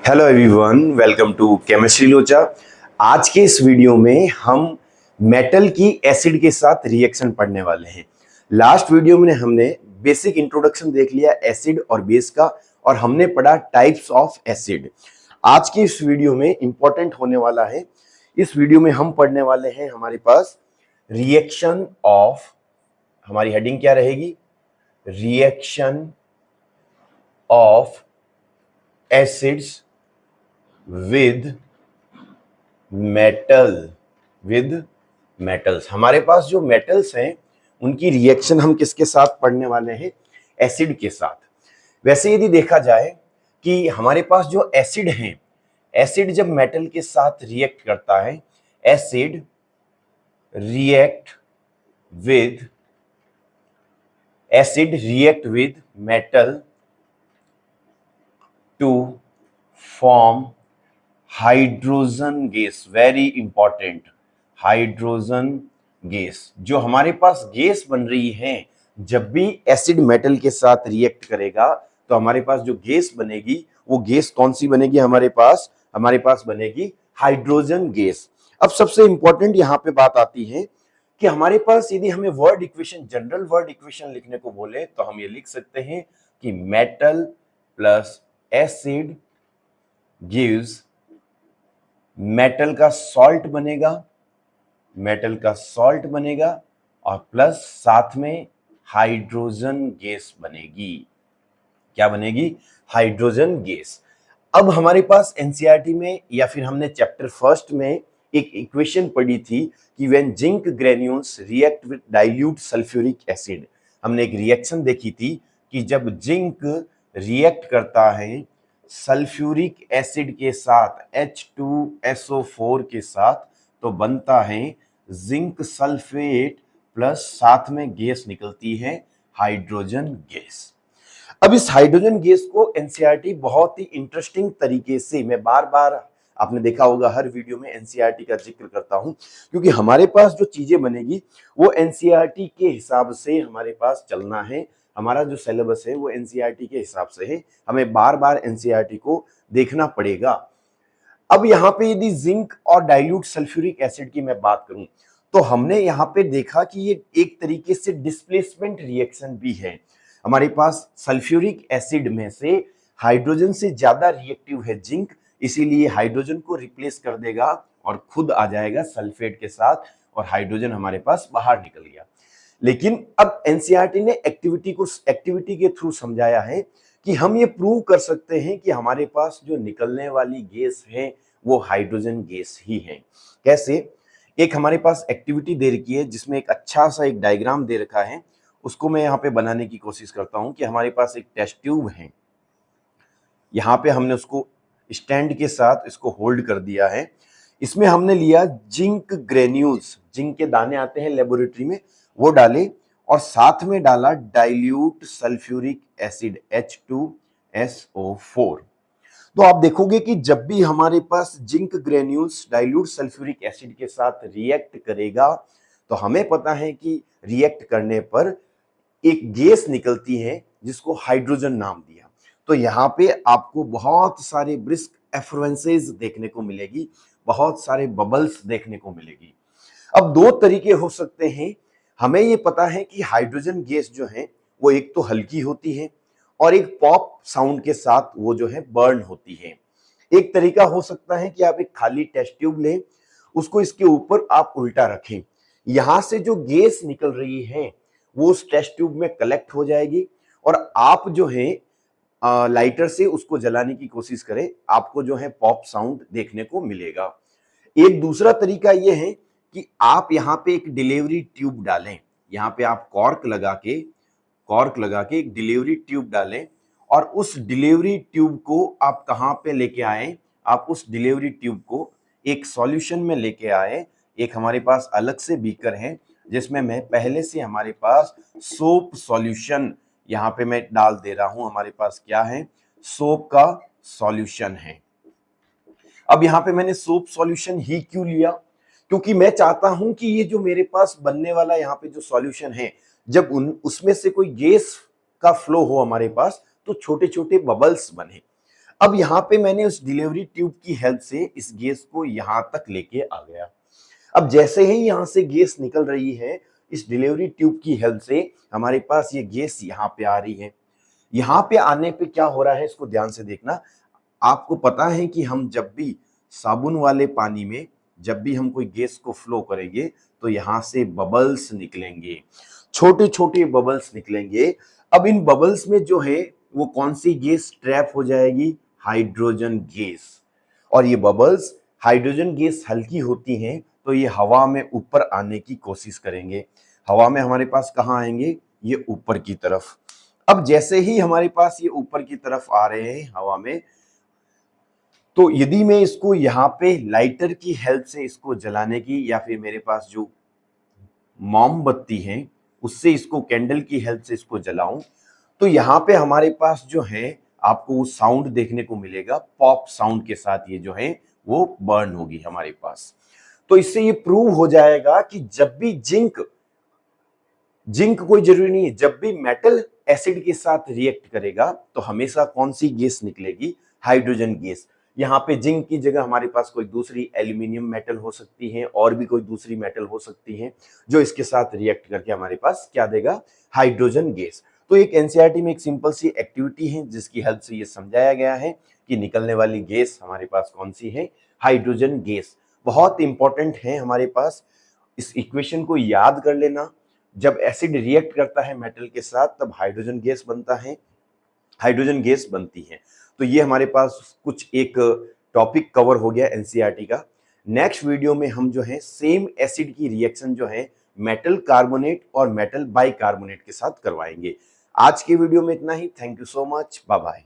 Hello everyone, welcome to chemistry Locha. आज के इस वीडियो में हम मेटल की एसिड के साथ रिएक्शन पढ़ने वाले हैं। लास्ट वीडियो में हमने बेसिक इंट्रोडक्शन देख लिया एसिड और बेस का, और हमने पढ़ा टाइप्स ऑफ एसिड। आज की इस वीडियो में इंपॉर्टेंट होने वाला है। इस वीडियो में हम पढ़ने वाले हैं, हमारे पास रिएक्शन ऑफ, हमारी हेडिंग क्या रहेगी, reaction of acids with metals. हमारे पास जो मेटल्स हैं उनकी रिएक्शन हम किसके साथ पढ़ने वाले हैं, एसिड के साथ। वैसे यदि देखा जाए कि हमारे पास जो एसिड हैं, एसिड जब मेटल के साथ रिएक्ट करता है, acid react with metal to form hydrogen gas. Very important, hydrogen gas. जो हमारे पास गैस बन रही है, जब भी एसिड मेटल के साथ रिएक्ट करेगा तो हमारे पास जो गैस बनेगी, वो गैस कौन सी बनेगी, हमारे पास बनेगी हाइड्रोजन गैस। अब सबसे इंपॉर्टेंट यहां पे बात आती है कि हमारे पास यदि हमें word equation, general word equation लिखने को बोले तो हम ये लिख सकते हैं कि metal plus acid gives, metal का सॉल्ट बनेगा और प्लस साथ में हाइड्रोजन गैस बनेगी। क्या बनेगी, हाइड्रोजन गैस। अब हमारे पास एनसीईआरटी में या फिर हमने चैप्टर फर्स्ट में एक इक्वेशन पढ़ी थी कि when zinc granules react with dilute sulphuric acid. हमने एक रिएक्शन देखी थी कि जब जिंक रिएक्ट करता है सल्फ्यूरिक एसिड के साथ, H2SO4 के साथ, तो बनता है जिंक सल्फेट प्लस साथ में गैस निकलती है हाइड्रोजन गैस। अब इस हाइड्रोजन गैस को एनसीईआरटी बहुत ही इंटरेस्टिंग तरीके से, मैं बार बार, आपने देखा होगा हर वीडियो में एनसीईआरटी का जिक्र करता हूं, क्योंकि हमारे पास जो चीजें बनेगी वो एनसीईआरटी के हिसाब से हमारे पास चलना है। हमारा जो सिलेबस है वो एनसीईआरटी के हिसाब से है, हमें बार बार एनसीईआरटी को देखना पड़ेगा। अब यहाँ पे यदि जिंक और डाइल्यूट सल्फ्यूरिक एसिड की मैं बात करूं तो हमने यहाँ पे देखा कि ये एक तरीके से डिस्प्लेसमेंट रिएक्शन भी है। हमारे पास सल्फ्यूरिक एसिड में से हाइड्रोजन से ज्यादा रिएक्टिव है जिंक, इसीलिए हाइड्रोजन को रिप्लेस कर देगा और खुद आ जाएगा सल्फेट के साथ, और हाइड्रोजन हमारे पास बाहर निकल गया। लेकिन अब एनसीईआरटी ने एक्टिविटी के थ्रू समझाया है कि हम ये प्रूव कर सकते हैं कि हमारे पास जो निकलने वाली गैस है वो हाइड्रोजन गैस ही है। कैसे? एक हमारे पास एक्टिविटी दे रखी है जिसमें एक अच्छा सा एक डायग्राम दे रखा है, उसको मैं यहाँ पे बनाने की कोशिश करता हूँ कि हमारे पास एक टेस्ट ट्यूब है, यहाँ पे हमने उसको स्टैंड के साथ इसको होल्ड कर दिया है। इसमें हमने लिया जिंक ग्रेन्यूल्स, जिंक के दाने आते हैं लेबोरेटरी में, वो डाले और साथ में डाला डाइल्यूट सल्फ्यूरिक एसिड H2SO4। तो आप देखोगे कि जब भी हमारे पास zinc granules dilute sulphuric acid के साथ रिएक्ट करेगा तो हमें पता है कि रिएक्ट करने पर एक गैस निकलती है जिसको हाइड्रोजन नाम दिया। तो यहाँ पे आपको बहुत सारे ब्रिस्क एफ्लुएंसेस देखने को मिलेगी, बहुत सारे बबल्स देखने को मिलेगी। अब दो तरीके हो सकते हैं। हमें ये पता है कि हाइड्रोजन गैस जो है वो एक तो हल्की होती है और एक पॉप साउंड के साथ वो जो है बर्न होती है। एक तरीका हो सकता है कि आप एक खाली टेस्ट ट्यूब लें, उसको इसके ऊपर आप उल्टा रखें, यहां से जो गैस निकल रही है वो उस टेस्ट ट्यूब में कलेक्ट हो जाएगी और आप जो है लाइटर से उसको जलाने की कोशिश करें, आपको जो है पॉप साउंड देखने को मिलेगा। एक दूसरा तरीका यह है कि आप यहाँ पे एक डिलीवरी ट्यूब डालें, यहाँ पे आप कॉर्क लगा के एक डिलीवरी ट्यूब डालें और उस डिलीवरी ट्यूब को आप कहाँ पे लेके आए, आप उस डिलीवरी ट्यूब को एक सॉल्यूशन में लेके आए। एक हमारे पास अलग से बीकर है जिसमें मैं पहले से हमारे पास सोप सॉल्यूशन यहाँ पे मैं डाल दे रहा हूं। हमारे पास क्या है, सोप का सॉल्यूशन है। अब यहाँ पे मैंने सोप सॉल्यूशन ही क्यों लिया, क्योंकि मैं चाहता हूं कि ये जो मेरे पास बनने वाला यहाँ पे जो सॉल्यूशन है, जब उसमें से कोई गैस का फ्लो हो हमारे पास तो छोटे छोटे बबल्स बने। अब यहाँ पे मैंने उस डिलीवरी ट्यूब की हेल्प से इस गैस को यहाँ तक लेके आ गया। अब जैसे ही यहाँ से गैस निकल रही है, इस डिलीवरी ट्यूब की हेल्प से हमारे पास ये गैस यहाँ पे आ रही है। यहाँ पे आने पे क्या हो रहा है इसको ध्यान से देखना। आपको पता है कि हम जब भी साबुन वाले पानी में जब भी हम कोई गैस को फ्लो करेंगे तो यहाँ से बबल्स निकलेंगे, छोटे छोटे बबल्स निकलेंगे। अब इन बबल्स में जो है वो कौन सी गैस ट्रैप हो जाएगी? Hydrogen gas. और ये बबल्स, हाइड्रोजन गैस हल्की होती हैं तो ये हवा में ऊपर आने की कोशिश करेंगे। हवा में हमारे पास कहाँ आएंगे? ये ऊपर की तरफ। अब जैसे ही हमारे पास ये ऊपर की तरफ आ रहे हैं हवा में, तो यदि मैं इसको यहाँ पे लाइटर की हेल्प से इसको जलाने की, या फिर मेरे पास जो मोमबत्ती है उससे इसको कैंडल की हेल्प से इसको जलाऊं, तो यहाँ पे हमारे पास जो है आपको वो साउंड देखने को मिलेगा। पॉप साउंड के साथ ये जो है वो बर्न होगी हमारे पास। तो इससे ये प्रूव हो जाएगा कि जब भी जिंक कोई जरूरी नहीं है, जब भी मेटल एसिड के साथ रिएक्ट करेगा तो हमेशा कौन सी गैस निकलेगी? Hydrogen gas. यहाँ पे जिंक की जगह हमारे पास कोई दूसरी एल्यूमिनियम मेटल हो सकती है, और भी कोई दूसरी मेटल हो सकती है जो इसके साथ रिएक्ट करके हमारे पास क्या देगा? Hydrogen gas. तो एक एनसीईआरटी में एक सिंपल सी एक्टिविटी है जिसकी हेल्प से ये समझाया गया है कि निकलने वाली गैस हमारे पास कौन सी है? Hydrogen gas. बहुत इंपॉर्टेंट है हमारे पास। इस इक्वेशन को याद कर लेना। जब एसिड रिएक्ट करता है मेटल के साथ तब हाइड्रोजन गैस बनता है, हाइड्रोजन गैस बनती है। तो ये हमारे पास कुछ एक टॉपिक कवर हो गया एनसीईआरटी का। नेक्स्ट वीडियो में हम जो है सेम एसिड की रिएक्शन जो है मेटल कार्बोनेट और मेटल बाइकार्बोनेट के साथ करवाएंगे। आज के वीडियो में इतना ही। Thank you so much. Bye bye.